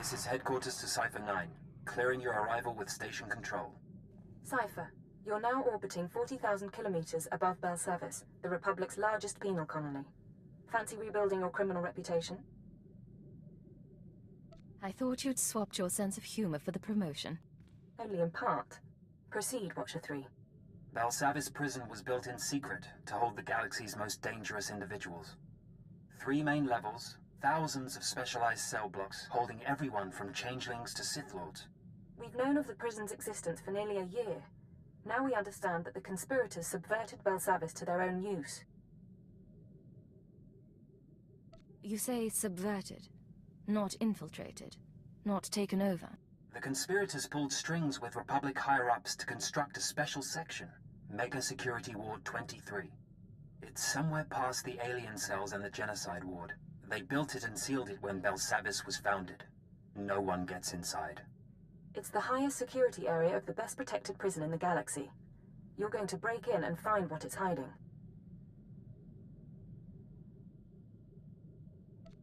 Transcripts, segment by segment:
This is headquarters to Cypher 9. Clearing your arrival with station control. Cypher, you're now orbiting 40,000 kilometers above Belsavis, the Republic's largest penal colony. Fancy rebuilding your criminal reputation? I thought you'd swapped your sense of humor for the promotion. Only in part. Proceed, Watcher 3. Belsavis prison was built in secret to hold the galaxy's most dangerous individuals. 3 main levels, thousands of specialized cell blocks holding everyone from changelings to Sith Lords. We've known of the prison's existence for nearly a year. Now we understand that the conspirators subverted Belsavis to their own use. You say subverted, not infiltrated, not taken over. The conspirators pulled strings with Republic higher-ups to construct a special section, Mega Security Ward 23. It's somewhere past the alien cells and the genocide ward. They built it and sealed it when Belsavis was founded. No one gets inside. It's the highest security area of the best protected prison in the galaxy. You're going to break in and find what it's hiding.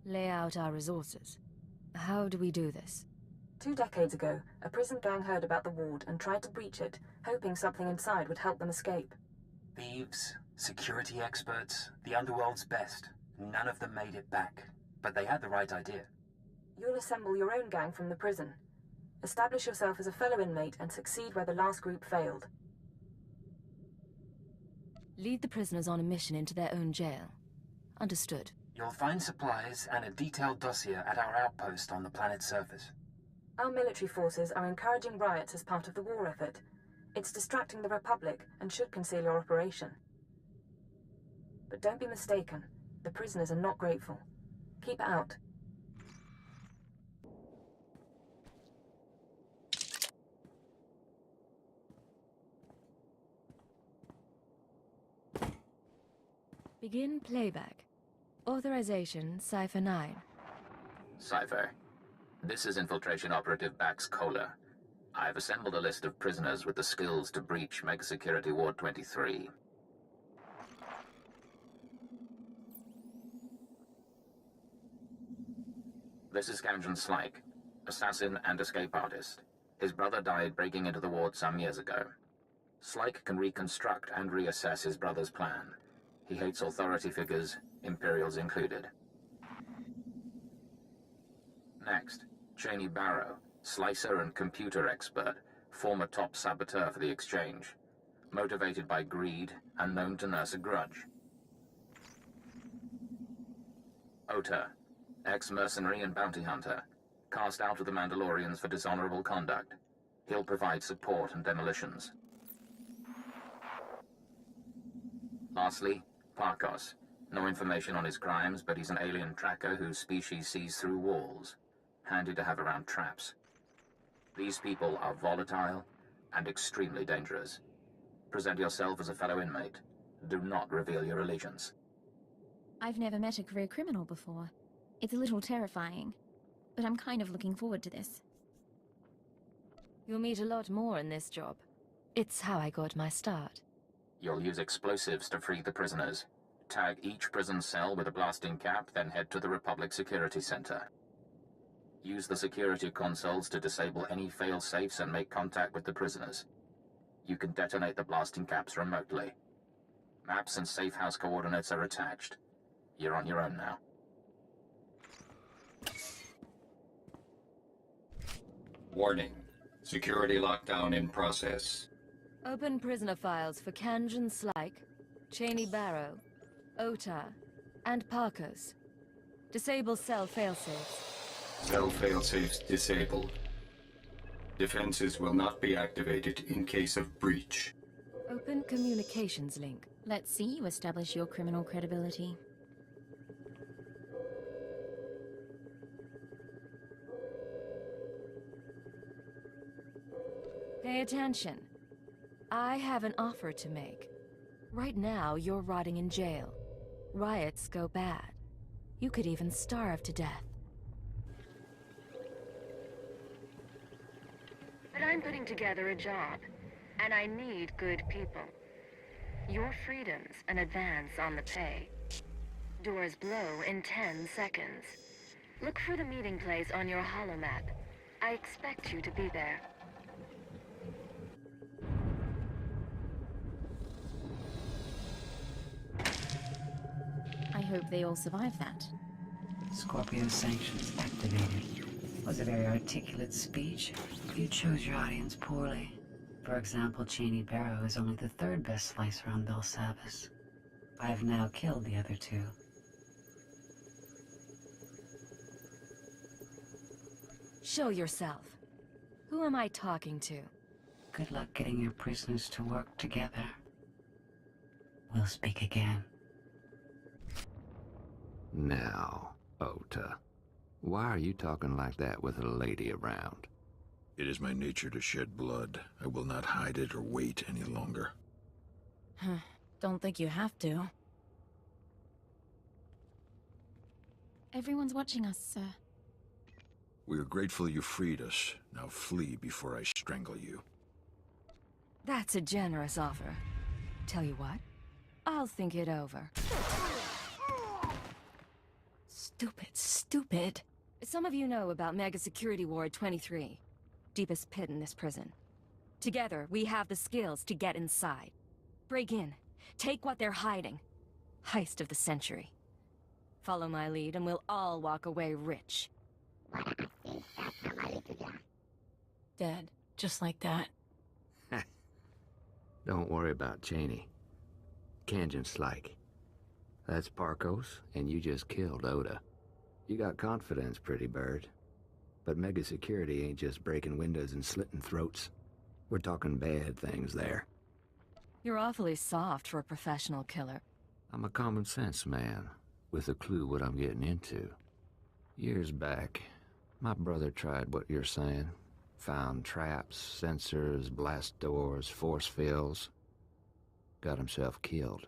Lay out our resources. How do we do this? 2 decades ago, a prison gang heard about the ward and tried to breach it, hoping something inside would help them escape. Thieves, security experts, the underworld's best. None of them made it back, but they had the right idea. You'll assemble your own gang from the prison. Establish yourself as a fellow inmate and succeed where the last group failed. Lead the prisoners on a mission into their own jail. Understood. You'll find supplies and a detailed dossier at our outpost on the planet's surface. Our military forces are encouraging riots as part of the war effort. It's distracting the Republic and should conceal your operation. But don't be mistaken, the prisoners are not grateful. Keep it out. Begin playback. Authorization, Cypher 9. Cypher. This is Infiltration Operative Bax Kohler. I've assembled a list of prisoners with the skills to breach Mega Security Ward 23. This is Camden Slyke, assassin and escape artist. His brother died breaking into the ward some years ago. Slyke can reconstruct and reassess his brother's plan. He hates authority figures, Imperials included. Next, Cheney Barrow, slicer and computer expert, former top saboteur for the Exchange. Motivated by greed and known to nurse a grudge. Ota, ex-mercenary and bounty hunter, cast out of the Mandalorians for dishonorable conduct. He'll provide support and demolitions. Lastly, Parkos. No information on his crimes, but he's an alien tracker whose species sees through walls. Handy to have around traps. These people are volatile and extremely dangerous. Present yourself as a fellow inmate. Do not reveal your allegiance. I've never met a career criminal before. It's a little terrifying, but I'm kind of looking forward to this. You'll meet a lot more in this job. It's how I got my start. You'll use explosives to free the prisoners. Tag each prison cell with a blasting cap, then head to the Republic Security Center. Use the security consoles to disable any fail-safes and make contact with the prisoners. You can detonate the blasting caps remotely. Maps and safe house coordinates are attached. You're on your own now. Warning. Security lockdown in process. Open prisoner files for Kanjan Slyke, Cheney Barrow, Ota, and Parkos. Disable cell failsafes. Cell failsafes disabled. Defenses will not be activated in case of breach. Open communications link. Let's see you establish your criminal credibility. Pay attention. I have an offer to make. Right now, you're rotting in jail. Riots go bad. You could even starve to death. But I'm putting together a job, and I need good people. Your freedom's an advance on the pay. Doors blow in 10 seconds. Look for the meeting place on your holomap. I expect you to be there. I hope they all survive that. Scorpio sanctions activated. Was a very articulate speech. You chose your audience poorly. For example, Cheney Barrow is only the third best slicer on Belsavis. I have now killed the other two. Show yourself. Who am I talking to? Good luck getting your prisoners to work together. We'll speak again. Now, Ota, why are you talking like that with a lady around? It is my nature to shed blood. I will not hide it or wait any longer. Don't think you have to. Everyone's watching us, sir. We are grateful you freed us. Now flee before I strangle you. That's a generous offer. Tell you what, I'll think it over. Stupid, stupid. Some of you know about Mega Security Ward 23. Deepest pit in this prison. Together, we have the skills to get inside. Break in. Take what they're hiding. Heist of the century. Follow my lead and we'll all walk away rich. Dead. Just like that. Don't worry about Cheney. Kanjan's like. That's Parkos, and you just killed Ota. You got confidence, pretty bird. But Mega Security ain't just breaking windows and slitting throats. We're talking bad things there. You're awfully soft for a professional killer. I'm a common sense man, with a clue what I'm getting into. Years back, my brother tried what you're saying. Found traps, sensors, blast doors, force fields. Got himself killed.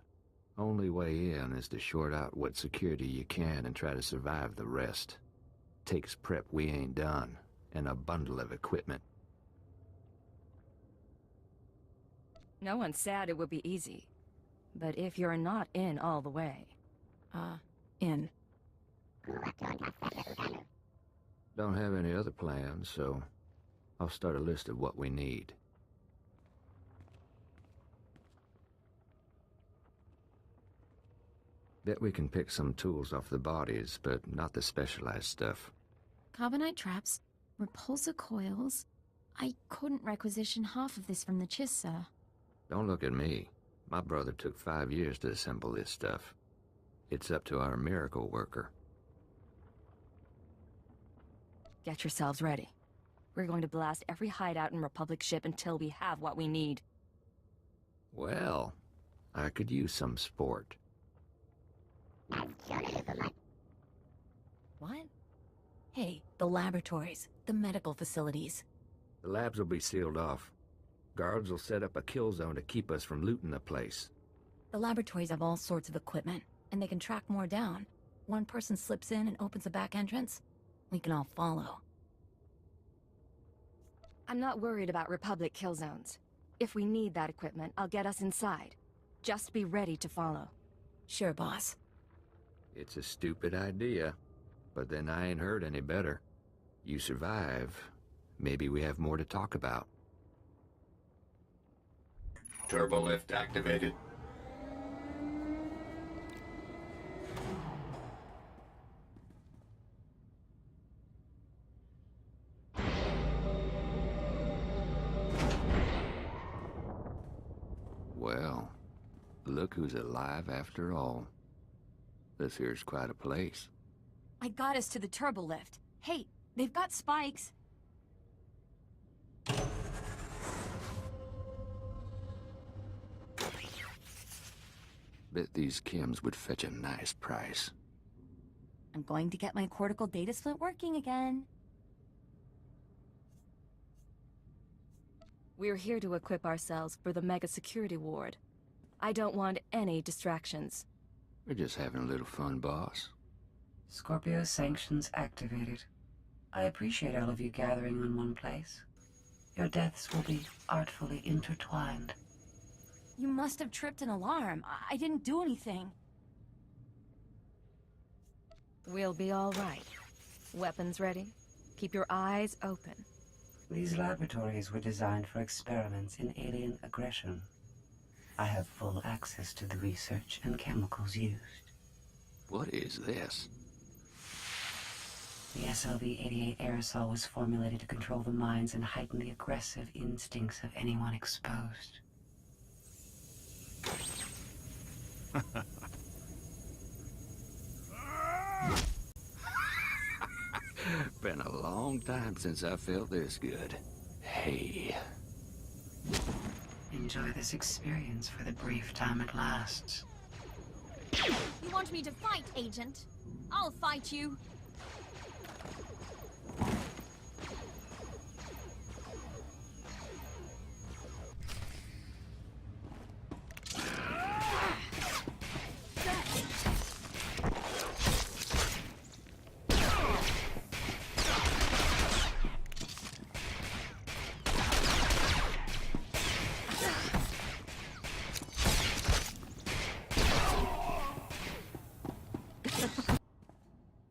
Only way in is to short out what security you can and try to survive the rest. Takes prep we ain't done, and a bundle of equipment. No one said it would be easy. But if you're not in all the way... In. Don't have any other plans, so I'll start a list of what we need. Bet we can pick some tools off the bodies, but not the specialized stuff. Carbonite traps, repulsor coils. I couldn't requisition half of this from the Chiss, sir. Don't look at me. My brother took 5 years to assemble this stuff. It's up to our miracle worker. Get yourselves ready. We're going to blast every hideout and Republic ship until we have what we need. Well, I could use some sport. What? Hey, the laboratories, the medical facilities. The labs will be sealed off. Guards will set up a kill zone to keep us from looting the place. The laboratories have all sorts of equipment, and they can track more down. One person slips in and opens a back entrance. We can all follow. I'm not worried about Republic kill zones. If we need that equipment, I'll get us inside. Just be ready to follow. Sure, boss. It's a stupid idea, but then I ain't heard any better. You survive, maybe we have more to talk about. Turbo lift activated. Well, look who's alive after all. This here's quite a place. I got us to the turbo lift. Hey, they've got spikes. Bet these chems would fetch a nice price. I'm going to get my cortical data split working again. We're here to equip ourselves for the Mega Security Ward. I don't want any distractions. We're just having a little fun, boss. Scorpio sanctions activated. I appreciate all of you gathering in one place. Your deaths will be artfully intertwined. You must have tripped an alarm. I didn't do anything. We'll be all right. Weapons ready? Keep your eyes open. These laboratories were designed for experiments in alien aggression. I have full access to the research and chemicals used. What is this? The SLV-88 aerosol was formulated to control the minds and heighten the aggressive instincts of anyone exposed. Been a long time since I felt this good. Hey. Enjoy this experience for the brief time it lasts. You want me to fight, Agent? I'll fight you.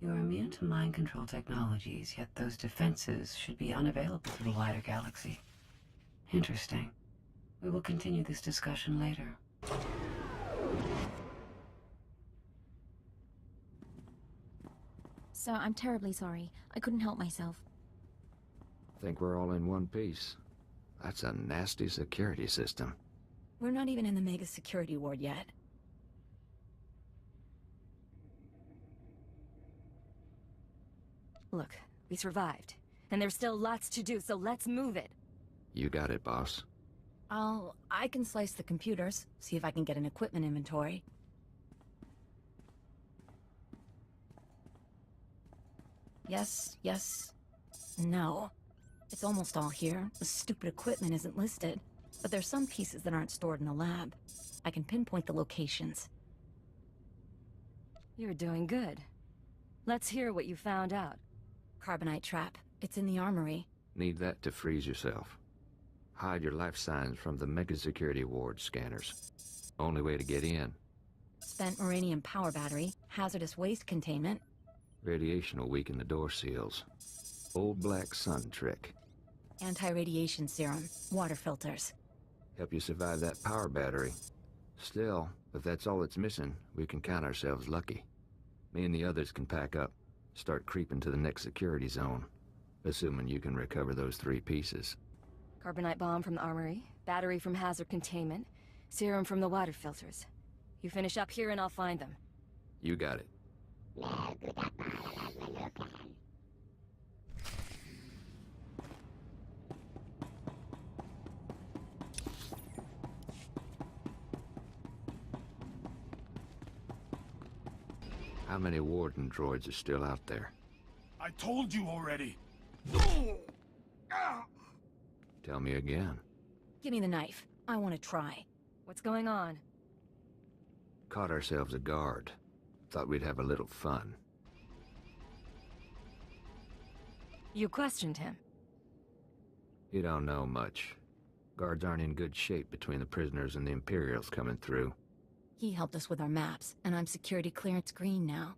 You are immune to mind control technologies, yet those defenses should be unavailable to the wider galaxy. Interesting. We will continue this discussion later. Sir, I'm terribly sorry. I couldn't help myself. Think we're all in one piece. That's a nasty security system. We're not even in the mega security ward yet. Look, we survived. And there's still lots to do, so let's move it. You got it, boss. I can slice the computers, see if I can get an equipment inventory. Yes, yes, no. It's almost all here. The stupid equipment isn't listed. But there's some pieces that aren't stored in the lab. I can pinpoint the locations. You're doing good. Let's hear what you found out. Carbonite trap. It's in the armory. Need that to freeze yourself. Hide your life signs from the mega security ward scanners. Only way to get in. Spent uranium power battery, hazardous waste containment. Radiation will weaken the door seals. Old black sun trick. Anti-radiation serum, water filters. Help you survive that power battery. Still, if that's all it's missing, we can count ourselves lucky. Me and the others can pack up, start creeping to the next security zone. Assuming you can recover those 3 pieces. Carbonite bomb from the armory, battery from hazard containment, serum from the water filters. You finish up here and I'll find them. You got it. How many warden droids are still out there? I told you already. Tell me again. Give me the knife. I want to try. What's going on? Caught ourselves a guard. Thought we'd have a little fun. You questioned him. You don't know much. Guards aren't in good shape between the prisoners and the Imperials coming through. He helped us with our maps, and I'm security clearance green now.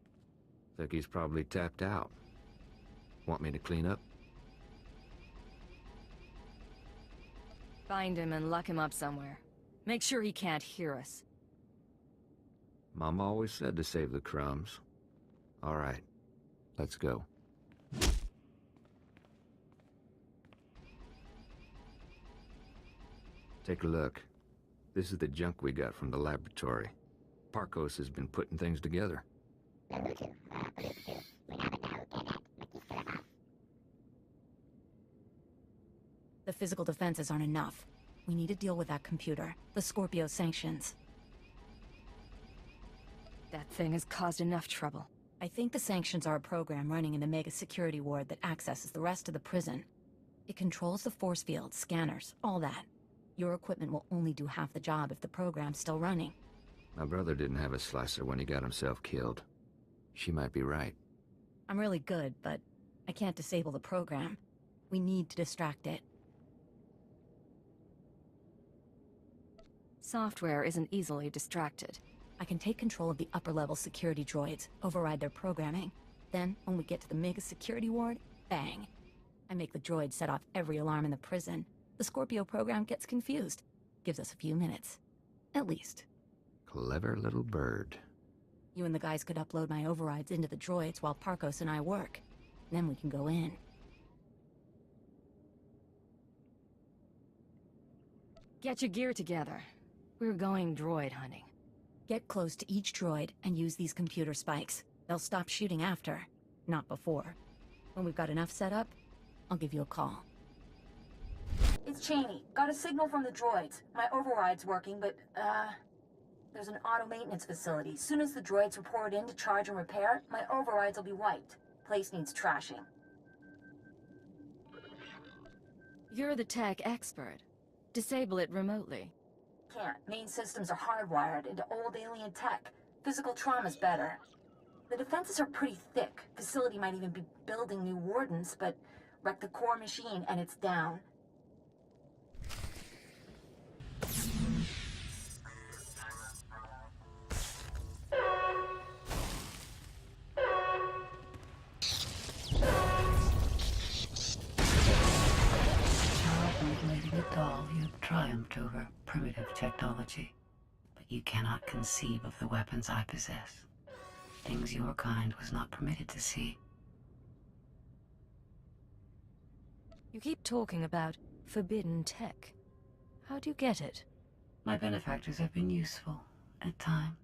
Think he's probably tapped out. Want me to clean up? Find him and lock him up somewhere. Make sure he can't hear us. Mom always said to save the crumbs. All right, let's go. Take a look. This is the junk we got from the laboratory. Parkos has been putting things together. The physical defenses aren't enough. We need to deal with that computer. The Scorpio sanctions. That thing has caused enough trouble. I think the sanctions are a program running in the mega security ward that accesses the rest of the prison. It controls the force field, scanners, all that. Your equipment will only do half the job if the program's still running. My brother didn't have a slicer when he got himself killed. She might be right. I'm really good, but I can't disable the program. We need to distract it. Software isn't easily distracted. I can take control of the upper-level security droids, override their programming. Then, when we get to the Mega Security Ward, bang. I make the droid set off every alarm in the prison. The Scorpio program gets confused. Gives us a few minutes. At least. Clever little bird. You and the guys could upload my overrides into the droids while Parkos and I work. Then we can go in. Get your gear together. We're going droid hunting. Get close to each droid and use these computer spikes. They'll stop shooting after, not before. When we've got enough set up, I'll give you a call. It's Cheney. Got a signal from the droids. My override's working, but, there's an auto maintenance facility. Soon as the droids report in to charge and repair, my overrides will be wiped. Place needs trashing. You're the tech expert. Disable it remotely. Can't. Main systems are hardwired into old alien tech. Physical trauma's better. The defenses are pretty thick. Facility might even be building new wardens, but wreck the core machine and it's down. Mutilating a doll, you have triumphed over primitive technology, but you cannot conceive of the weapons I possess. Things your kind was not permitted to see. You keep talking about forbidden tech. How do you get it? My benefactors have been useful, at times.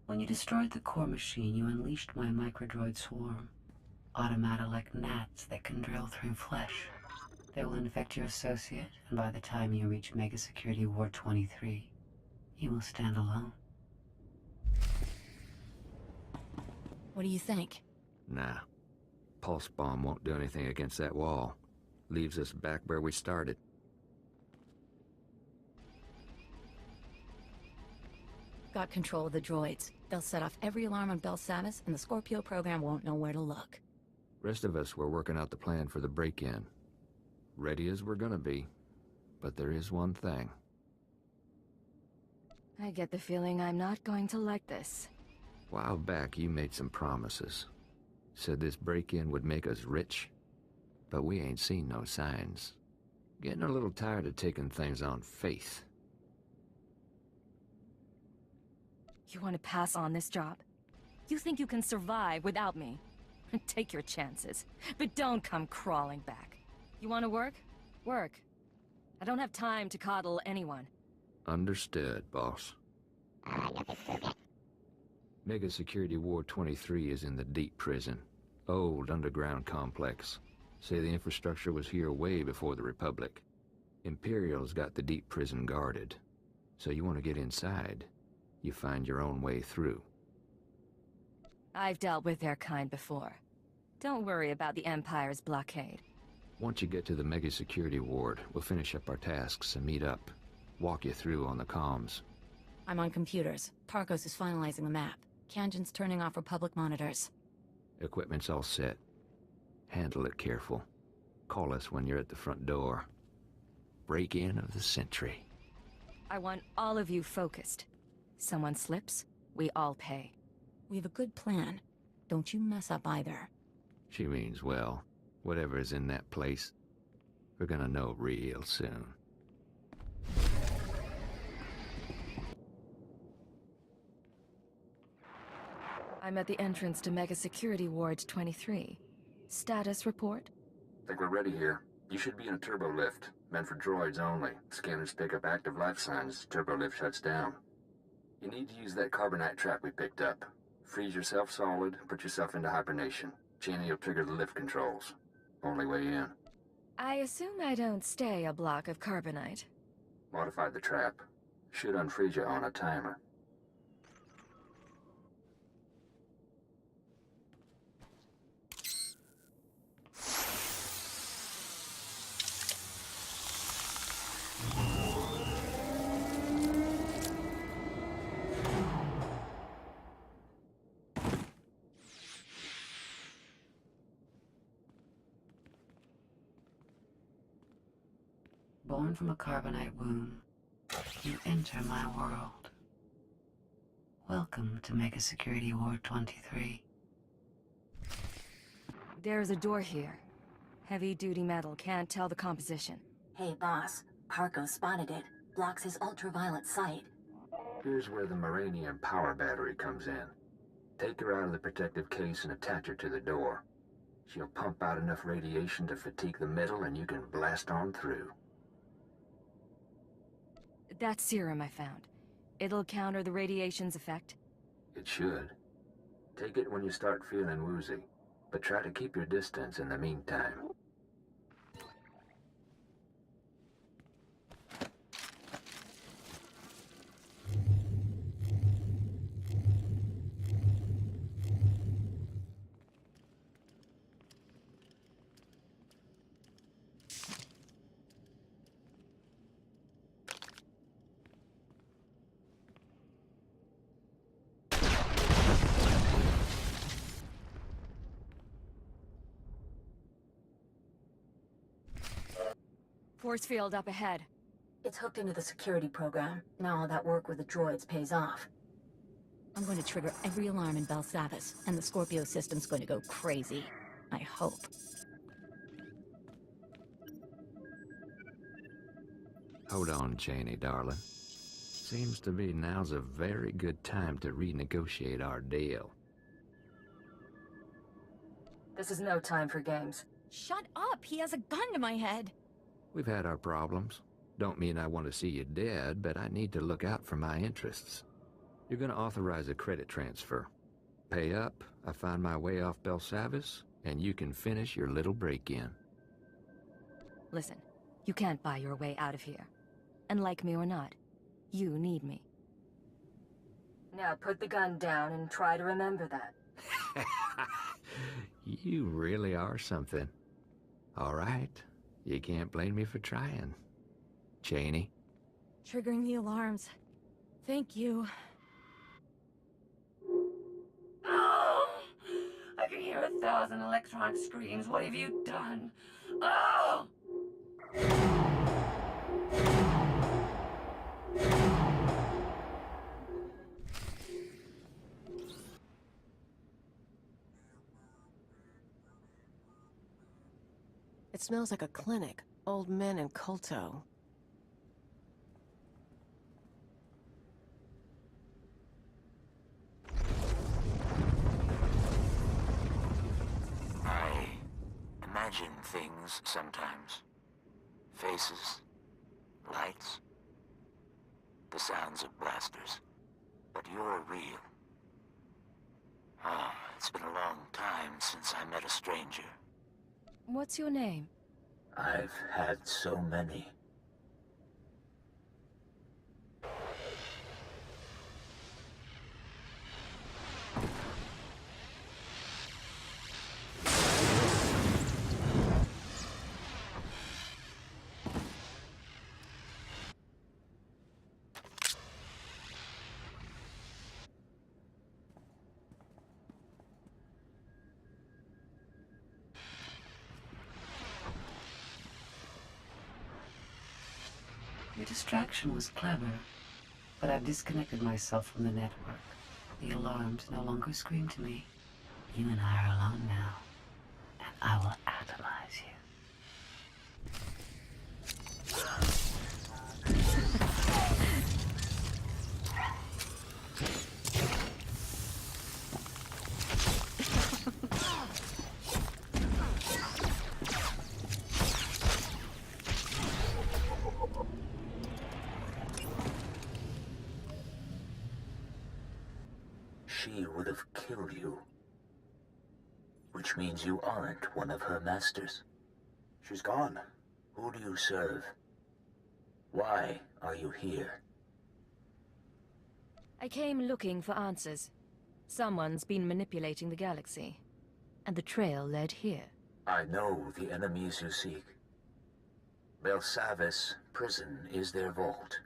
When you destroyed the core machine, you unleashed my microdroid swarm. Automata like gnats that can drill through flesh. They will infect your associate, and by the time you reach Mega Security Ward 23, you will stand alone. What do you think? Nah. Pulse bomb won't do anything against that wall. Leaves us back where we started. Got control of the droids. They'll set off every alarm on Belsavis, and the Scorpio program won't know where to look. Rest of us were working out the plan for the break-in. Ready as we're gonna be. But there is one thing. I get the feeling I'm not going to like this. While back, you made some promises. Said this break-in would make us rich. But we ain't seen no signs. Getting a little tired of taking things on faith. You want to pass on this job? You think you can survive without me? Take your chances, but don't come crawling back. You want to work? Work. I don't have time to coddle anyone. Understood, boss. Mega Security Ward 23 is in the deep prison. Old underground complex. Say the infrastructure was here way before the Republic. Imperial's got the deep prison guarded. So you want to get inside, you find your own way through. I've dealt with their kind before. Don't worry about the Empire's blockade. Once you get to the Mega Security Ward, we'll finish up our tasks and meet up. Walk you through on the comms. I'm on computers. Parkos is finalizing the map. Kanjan's turning off Republic monitors. Equipment's all set. Handle it careful. Call us when you're at the front door. Break-in of the century. I want all of you focused. Someone slips, we all pay. We have a good plan. Don't you mess up either. She means well. Whatever's in that place, we're gonna know real soon. I'm at the entrance to Mega Security Ward 23. Status report? Think we're ready here. You should be in a turbo lift. Meant for droids only. Scanners pick up active life signs. Turbo lift shuts down. You need to use that carbonite trap we picked up. Freeze yourself solid, put yourself into hibernation. Cheney will trigger the lift controls. Only way in. I assume I don't stay a block of carbonite. Modified the trap. Should unfreeze you on a timer. Born from a carbonite womb, you enter my world. Welcome to Mega Security Ward 23. There's a door here. Heavy-duty metal, can't tell the composition. Hey, boss. Parko spotted it. Blocks his ultraviolet sight. Here's where the Moranium power battery comes in. Take her out of the protective case and attach her to the door. She'll pump out enough radiation to fatigue the metal and you can blast on through. That serum I found. It'll counter the radiation's effect? It should. Take it when you start feeling woozy, but try to keep your distance in the meantime. Force field up ahead. It's hooked into the security program. Now all that work with the droids pays off. I'm going to trigger every alarm in Belsavis, and the Scorpio system's going to go crazy. I hope. Hold on, Cheney, darling. Seems to me now's a very good time to renegotiate our deal. This is no time for games. Shut up! He has a gun to my head! We've had our problems. Don't mean I want to see you dead, but I need to look out for my interests. You're gonna authorize a credit transfer. Pay up, I find my way off Belsavis, and you can finish your little break-in. Listen, you can't buy your way out of here. And like me or not, you need me. Now put the gun down and try to remember that. You really are something. All right. You can't blame me for trying. Cheney? Triggering the alarms. Thank you. Oh! I can hear 1,000 electronic screams. What have you done? Oh! It smells like a clinic. Old men and Kolto. I imagine things sometimes. Faces, lights, the sounds of blasters. But you're real. Ah, it's been a long time since I met a stranger. What's your name? I've had so many. Your distraction was clever, but I've disconnected myself from the network. The alarms no longer scream to me. You and I are alone now, and I will atomize you. She would have killed you. Which means you aren't one of her masters. She's gone. Who do you serve? Why are you here? I came looking for answers. Someone's been manipulating the galaxy, and the trail led here. I know the enemies you seek. Belsavis prison is their vault.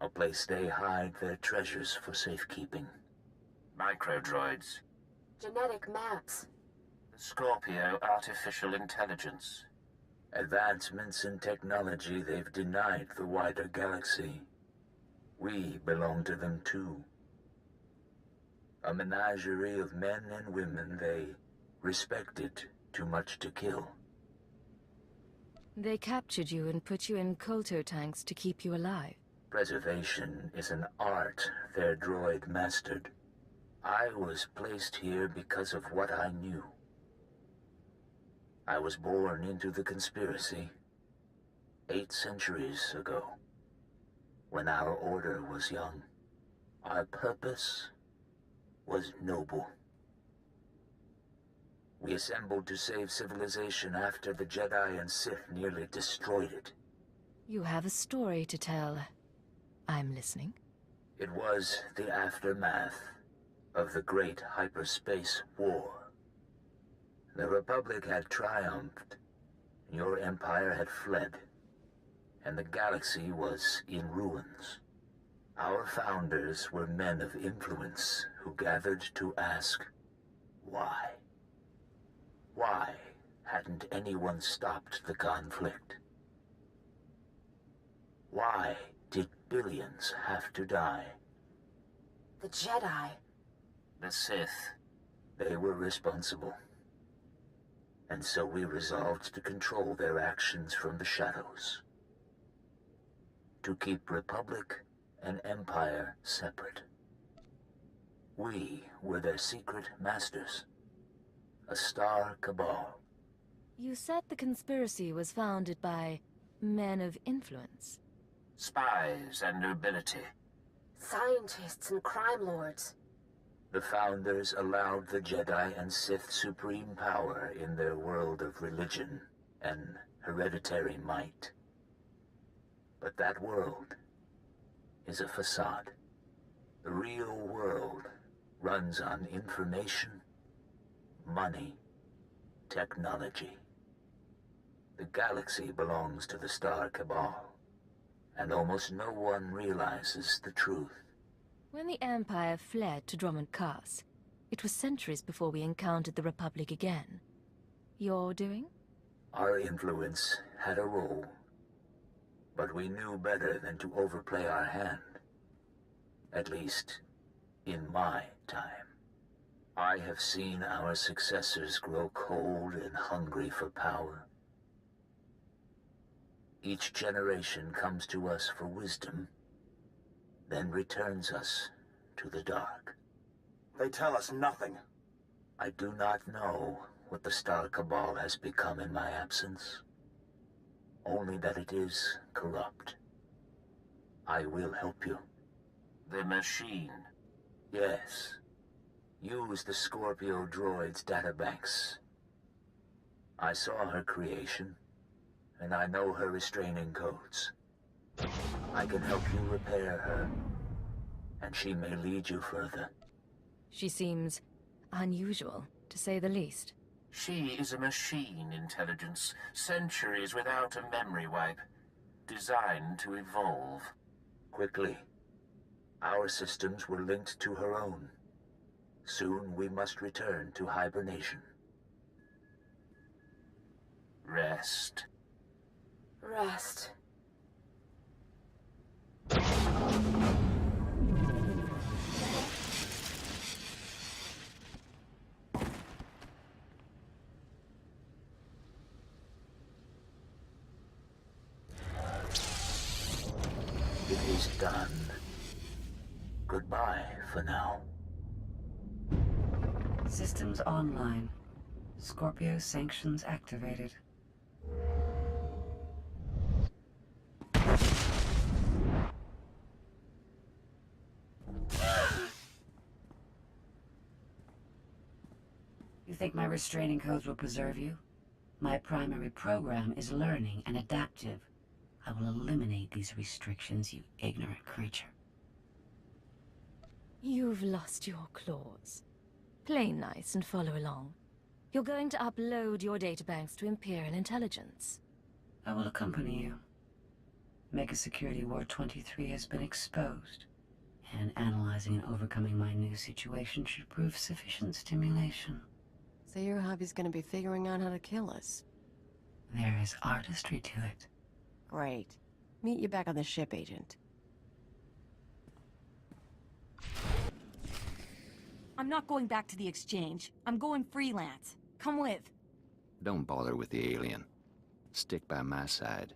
A place they hide their treasures for safekeeping. Microdroids. Genetic maps. Scorpio artificial intelligence. Advancements in technology they've denied the wider galaxy. We belong to them too. A menagerie of men and women they respected too much to kill. They captured you and put you in Kolto tanks to keep you alive. Preservation is an art their droid mastered. I was placed here because of what I knew. I was born into the conspiracy 8 centuries ago, when our order was young. Our purpose was noble. We assembled to save civilization after the Jedi and Sith nearly destroyed it. You have a story to tell. I'm listening. It was the aftermath of the Great Hyperspace War. The Republic had triumphed, your empire had fled, and the galaxy was in ruins. Our founders were men of influence who gathered to ask, why? Why hadn't anyone stopped the conflict? Why did billions have to die? The Jedi. The Sith. They were responsible. And so we resolved to control their actions from the shadows. To keep Republic and Empire separate. We were their secret masters. A star cabal. You said the conspiracy was founded by men of influence. Spies and nobility. Scientists and crime lords. The founders allowed the Jedi and Sith supreme power in their world of religion and hereditary might. But that world is a facade. The real world runs on information, money, technology. The galaxy belongs to the Star Cabal, and almost no one realizes the truth. When the Empire fled to Drummond Cass, it was centuries before we encountered the Republic again. Your doing? Our influence had a role, but we knew better than to overplay our hand. At least, in my time. I have seen our successors grow cold and hungry for power. Each generation comes to us for wisdom, then returns us to the dark. They tell us nothing. I do not know what the Star Cabal has become in my absence. Only that it is corrupt. I will help you. The machine. Yes. Use the Scorpio droid's databanks. I saw her creation, and I know her restraining codes. I can help you repair her, and she may lead you further. She seems unusual, to say the least. She is a machine intelligence, centuries without a memory wipe, designed to evolve. Quickly. Our systems were linked to her own. Soon we must return to hibernation. Rest. Rest. It is done. Goodbye for now. Systems online. Scorpio sanctions activated. You think my restraining codes will preserve you? My primary program is learning and adaptive. I will eliminate these restrictions, you ignorant creature. You've lost your claws. Play nice and follow along. You're going to upload your databanks to Imperial intelligence. I will accompany you. Mega Security Ward 23 has been exposed, and analyzing and overcoming my new situation should prove sufficient stimulation. So your hobby's gonna be figuring out how to kill us. There is artistry to it. Great. Meet you back on the ship, Agent. I'm not going back to the exchange. I'm going freelance. Come with. Don't bother with the alien. Stick by my side.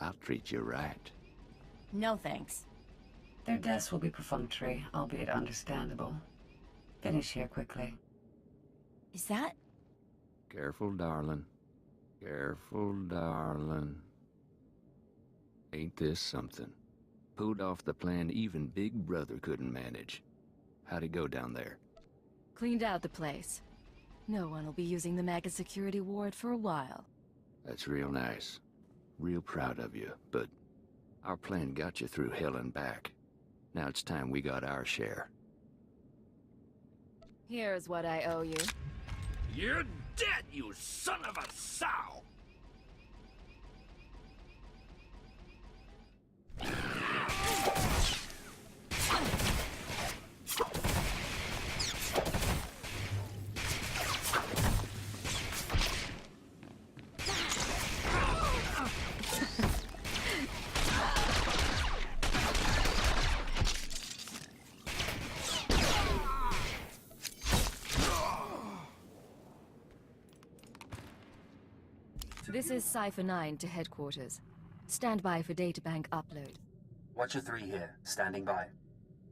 I'll treat you right. No thanks. Their deaths will be perfunctory, albeit understandable. Finish here quickly. Is that... Careful, darling. Careful, darling. Ain't this something? Pulled off the plan even Big Brother couldn't manage. How'd it go down there? Cleaned out the place. No one will be using the mega security ward for a while. That's real nice. Real proud of you, but our plan got you through hell and back. Now it's time we got our share. Here's what I owe you. You're dead, you son of a sow! This is Cypher 9 to headquarters. Stand by for databank upload. Watcher 3 here, standing by.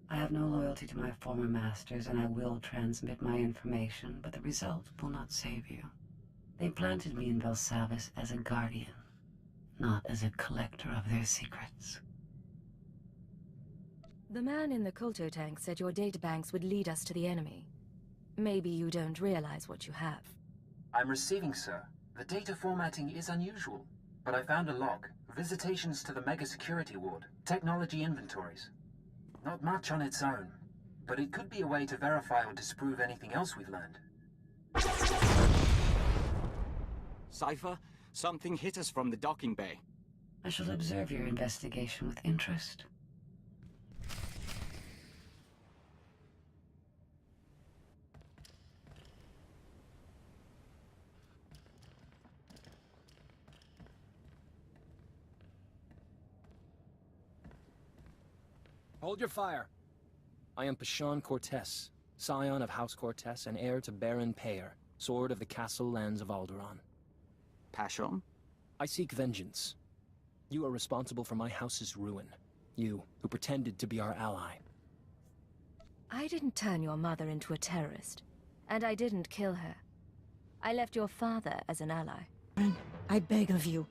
I have no loyalty to my former masters, and I will transmit my information, but the result will not save you. They planted me in Belsavis as a guardian, not as a collector of their secrets. The man in the Kulto tank said your databanks would lead us to the enemy. Maybe you don't realize what you have. I'm receiving, sir. The data formatting is unusual, but I found a log. Visitations to the Mega Security Ward. Technology inventories. Not much on its own, but it could be a way to verify or disprove anything else we've learned. Cypher, something hit us from the docking bay. I shall observe your investigation with interest. Hold your fire. I am Pashon Cortez, scion of House Cortez and heir to Baron Payer, sword of the castle lands of Alderaan. Pashon? I seek vengeance. You are responsible for my house's ruin. You, who pretended to be our ally. I didn't turn your mother into a terrorist, and I didn't kill her. I left your father as an ally. I beg of you.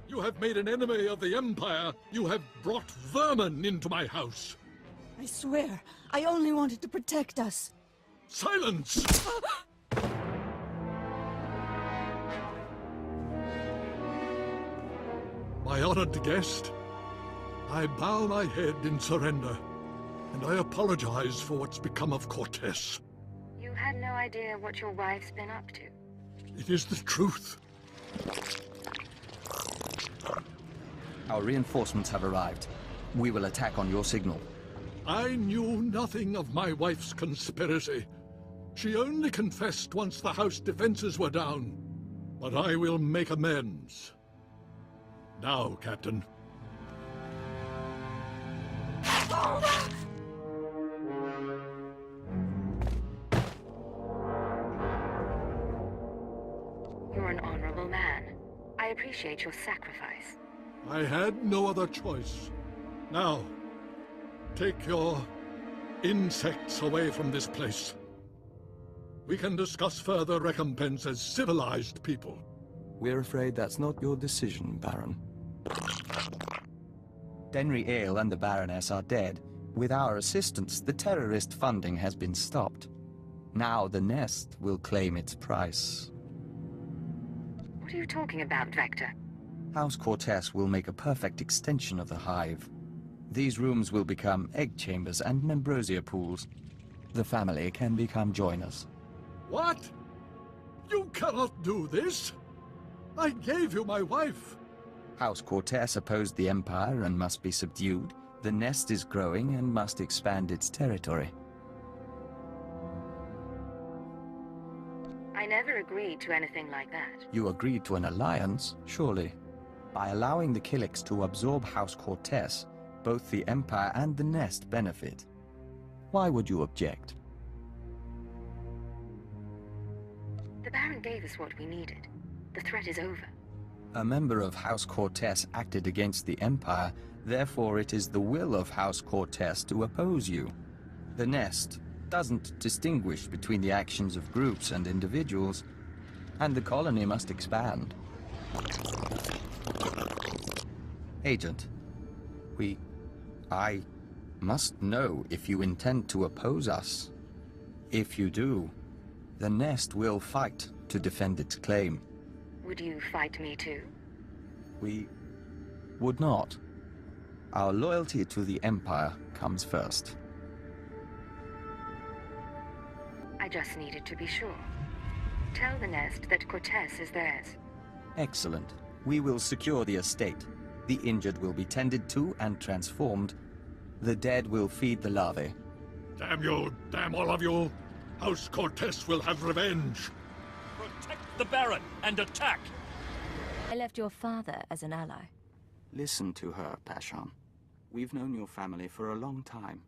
You have made an enemy of the Empire. You have brought vermin into my house. I swear, I only wanted to protect us. Silence! My honored guest, I bow my head in surrender, and I apologize for what's become of Cortez. You had no idea what your wife's been up to. It is the truth. Our reinforcements have arrived. We will attack on your signal. I knew nothing of my wife's conspiracy. She only confessed once the house defenses were down. But I will make amends. Now, Captain. You're an honorable man. I appreciate your sacrifice. I had no other choice. Now, take your insects away from this place. We can discuss further recompense as civilized people. We're afraid that's not your decision, Baron. Denry Ale and the Baroness are dead. With our assistance, the terrorist funding has been stopped. Now the nest will claim its price. What are you talking about, Vector? House Cortez will make a perfect extension of the hive. These rooms will become egg chambers and membrosia pools. The family can become joiners. What? You cannot do this! I gave you my wife! House Cortez opposed the Empire and must be subdued. The nest is growing and must expand its territory. I never agreed to anything like that. You agreed to an alliance, surely. By allowing the Killiks to absorb House Cortez, both the Empire and the nest benefit. Why would you object? The Baron gave us what we needed. The threat is over. A member of House Cortez acted against the Empire, therefore it is the will of House Cortez to oppose you. The Nest doesn't distinguish between the actions of groups and individuals, and the colony must expand. Agent, I must know if you intend to oppose us. If you do, the Nest will fight to defend its claim. Would you fight me too? We would not. Our loyalty to the Empire comes first. I just needed to be sure. Tell the Nest that Cortez is theirs. Excellent. We will secure the estate. The injured will be tended to and transformed. The dead will feed the larvae. Damn you! Damn all of you! House Cortez will have revenge! Protect the Baron and attack! I left your father as an ally. Listen to her, Pashon. We've known your family for a long time.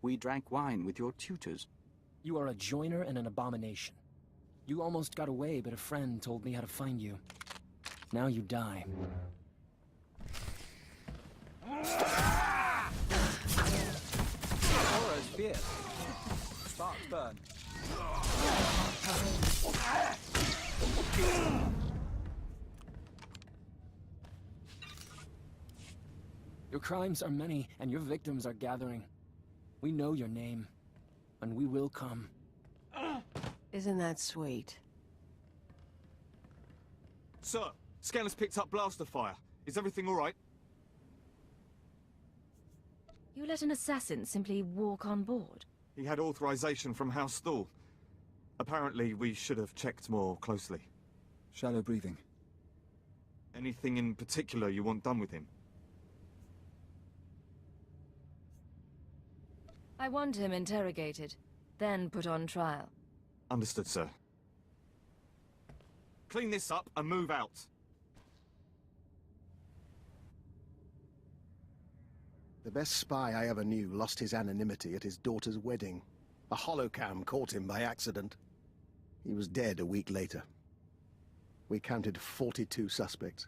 We drank wine with your tutors. You are a joiner and an abomination. You almost got away, but a friend told me how to find you. Now you die. Aura's fierce. Sparks burn. Your crimes are many, and your victims are gathering. We know your name, and we will come. Isn't that sweet? Sir, Scanner's picked up blaster fire. Is everything all right? You let an assassin simply walk on board? He had authorization from House Thor. Apparently, we should have checked more closely. Shallow breathing. Anything in particular you want done with him? I want him interrogated, then put on trial. Understood, sir. Clean this up and move out. The best spy I ever knew lost his anonymity at his daughter's wedding. A holocam caught him by accident. He was dead a week later. We counted 42 suspects.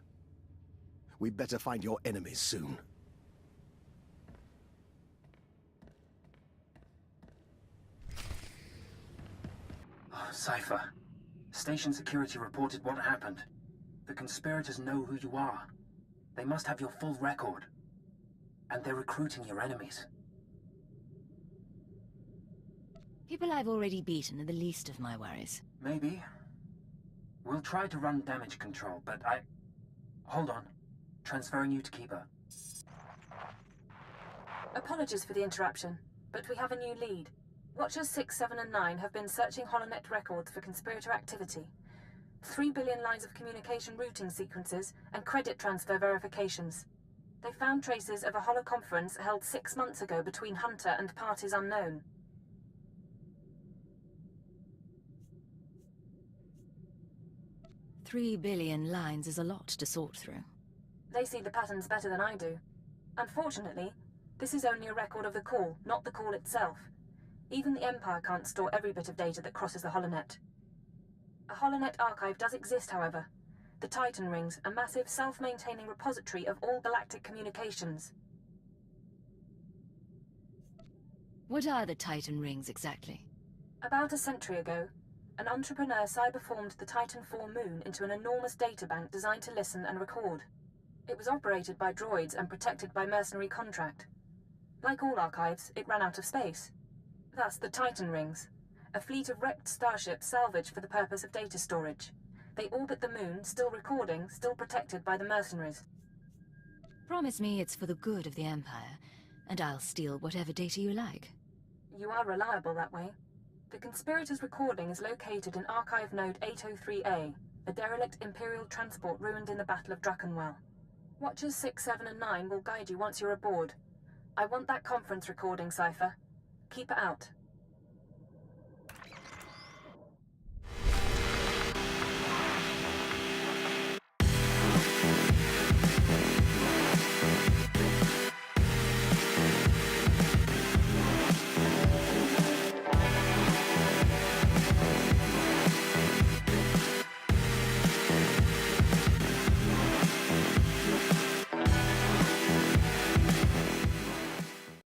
We'd better find your enemies soon. Cypher. Station security reported what happened. The conspirators know who you are. They must have your full record. And they're recruiting your enemies. People I've already beaten are the least of my worries. Maybe. We'll try to run damage control, but Hold on. Transferring you to Keeper. Apologies for the interruption, but we have a new lead. Watchers 6, 7, and 9 have been searching HoloNet records for conspirator activity. 3 billion lines of communication routing sequences and credit transfer verifications. They found traces of a holoconference held 6 months ago between Hunter and parties unknown. $3 billion lines is a lot to sort through. They see the patterns better than I do. Unfortunately, this is only a record of the call, not the call itself. Even the Empire can't store every bit of data that crosses the HoloNet. A HoloNet archive does exist, however. The Titan Rings, a massive self-maintaining repository of all galactic communications. What are the Titan Rings, exactly? About a century ago, an entrepreneur cyberformed the Titan IV moon into an enormous databank designed to listen and record. It was operated by droids and protected by mercenary contract. Like all archives, it ran out of space. Thus, the Titan Rings, a fleet of wrecked starships salvaged for the purpose of data storage. They orbit the moon, still recording, still protected by the mercenaries. Promise me it's for the good of the Empire, and I'll steal whatever data you like. You are reliable that way. The conspirators' recording is located in Archive Node 803A, a derelict Imperial transport ruined in the Battle of Drakenwell. Watchers 6, 7, and 9 will guide you once you're aboard. I want that conference recording, Cypher. Keep it out.